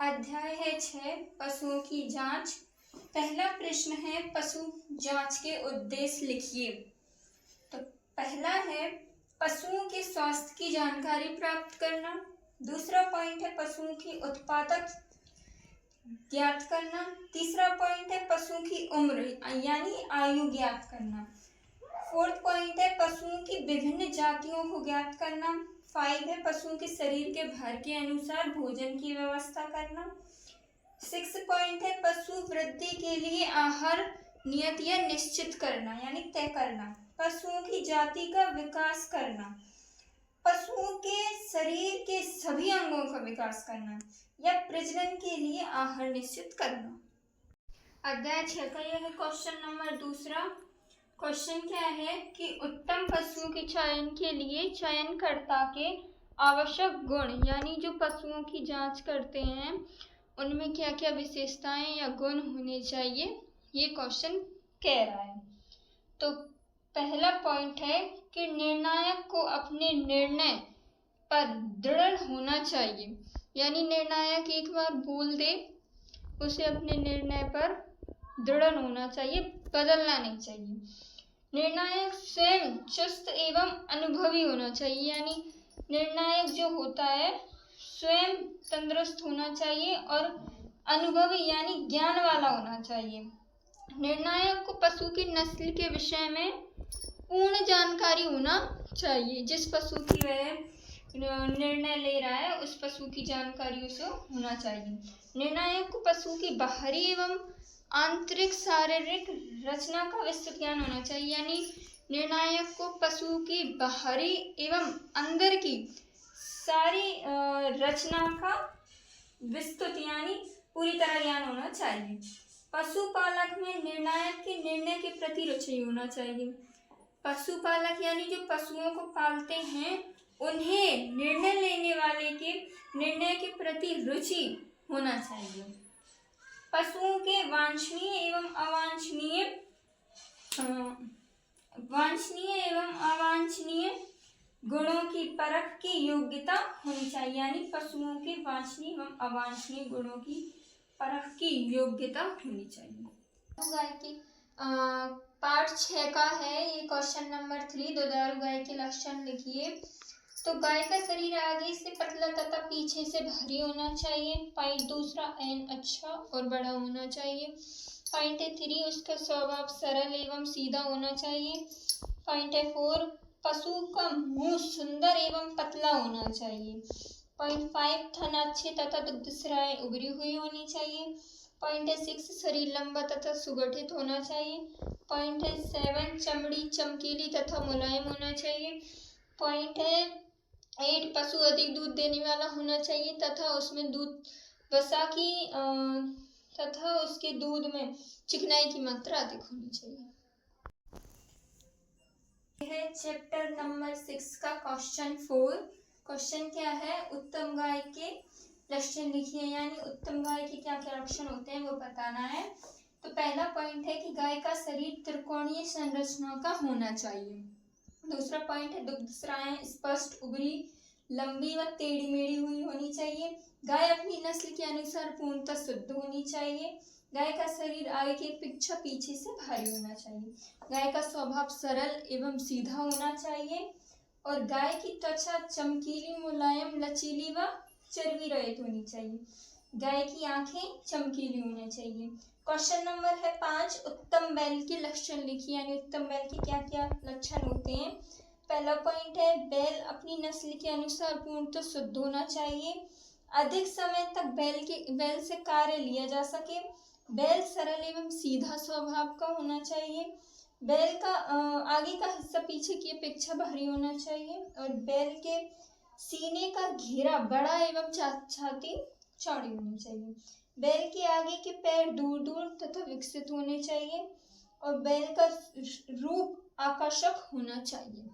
अध्याय है 6 पशुओं की जांच। पहला प्रश्न है पशु जांच के उद्देश्य लिखिए। तो पहला है पशुओं के स्वास्थ्य की जानकारी प्राप्त करना। दूसरा पॉइंट है पशुओं की उत्पादक ज्ञात करना। तीसरा पॉइंट है पशुओं की उम्र यानी आयु ज्ञात करना। फोर्थ पॉइंट है पशुओं की विभिन्न जातियों को ज्ञात करना। 5 है पशुओं के शरीर के भर के अनुसार भोजन की व्यवस्था करना। 6 पॉइंट है पशु वृद्धि के लिए आहार नियत या निश्चित करना यानी तय करना। पशुओं की जाति का विकास करना। पशुओं के शरीर के सभी अंगों का विकास करना या प्रजनन के लिए आहार निश्चित करना। अध्याय 6 का यह है क्वेश्चन नंबर 2। क्वेश्चन क्या है कि उत्तम पशुओं के चयन के लिए चयनकर्ता के आवश्यक गुण यानी जो पशुओं की जांच करते हैं उनमें क्या क्या विशेषताएं या गुण होने चाहिए, ये क्वेश्चन कह रहा है। तो पहला पॉइंट है कि निर्णायक को अपने निर्णय पर दृढ़ होना चाहिए, यानी निर्णायक एक बार बोल दे उसे अपने निर्णय पर दृढ़ होना चाहिए, बदलना नहीं चाहिए। निर्णायक स्वयं चुस्त एवं अनुभवी होना चाहिए, यानी निर्णायक जो होता है स्वयं तंदुरुस्त होना चाहिए और अनुभवी यानी ज्ञान वाला होना चाहिए। निर्णायक को पशु की नस्ल के विषय में पूर्ण जानकारी होना चाहिए। जिस पशु की वह निर्णय ले रहा है उस पशु की जानकारी उसे होना चाहिए। निर्णायक को पशु की बाहरी एवं आंतरिक शारीरिक रचना का विस्तृत ज्ञान होना चाहिए, यानी निर्णायक को पशु की बाहरी एवं अंदर की सारी रचना का विस्तृत यानी पूरी तरह ज्ञान होना चाहिए। पशुपालक में निर्णायक के निर्णय के प्रति रुचि होना चाहिए। पशुपालक यानी जो पशुओं को पालते हैं उन्हें निर्णय लेने वाले के निर्णय के प्रति रुचि होना चाहिए। पशुओं के वांछनीय एवं अवांछनीय गुणों की परख की योग्यता होनी चाहिए, यानी पशुओं के वांछनीय एवं अवांछनीय गुणों की परख की योग्यता होनी चाहिए। तो गाय की पार्ट 6 का है ये क्वेश्चन नंबर 3। दुधारू गाय के लक्षण लिखिए। तो गाय का शरीर आगे से पतला तथा पीछे से भारी होना चाहिए। पॉइंट दूसरा ऐन अच्छा और बड़ा होना चाहिए। पॉइंट 3 उसका स्वभाव सरल एवं सीधा होना चाहिए। पॉइंट 4 पशु का मुंह सुंदर एवं पतला होना चाहिए। पॉइंट 5 थन अच्छे तथा दुग्धस्राएं उभरी हुई होनी चाहिए। पॉइंट 6 शरीर लंबा तथा सुगठित होना चाहिए। पॉइंट 7 चमड़ी चमकीली तथा मुलायम होना चाहिए। पॉइंट 8 पशु अधिक दूध देने वाला होना चाहिए तथा उसमें दूध वसा की तथा उसके दूध में चिकनाई की मात्रा अधिक होनी चाहिए। यह है चैप्टर नंबर 6 का क्वेश्चन 4। क्वेश्चन क्या है, उत्तम गाय के लक्षण लिखिए, यानी उत्तम गाय के क्या क्या लक्षण होते हैं वो बताना है। तो पहला पॉइंट है कि गाय का शरीर त्रिकोणीय संरचना का होना चाहिए। दूसरा पॉइंट है दुग्धस्राएं स्पष्ट उभरी लंबी व टेढ़ी मेढ़ी हुई होनी चाहिए। गाय अपनी नस्ल के अनुसार पूर्णतः शुद्ध होनी चाहिए। गाय का शरीर आगे की अपेक्षा पीछे से भारी होना चाहिए। गाय का स्वभाव सरल एवं सीधा होना चाहिए और गाय की त्वचा चमकीली मुलायम लचीली व चर्बी रहित होनी चाहिए। गाय की आंखें चमकीली होनी चाहिए। क्वेश्चन नंबर है 5 उत्तम बैल के लक्षण लिखिए, यानी उत्तम बैल के क्या क्या लक्षण होते हैं। पहला पॉइंट है बैल अपनी नस्ल के अनुसार पूर्णतः शुद्ध होना चाहिए। अधिक समय तक बैल से कार्य लिया जा सके। बैल सरल एवं सीधा स्वभाव का होना चाहिए। बैल का आगे का हिस्सा पीछे की अपेक्षा भारी होना चाहिए और बैल के सीने का घेरा बड़ा एवं छाती चौड़ी होनी चाहिए। बैल के आगे के पैर दूर दूर तथा विकसित होने चाहिए और बैल का रूप आकर्षक होना चाहिए।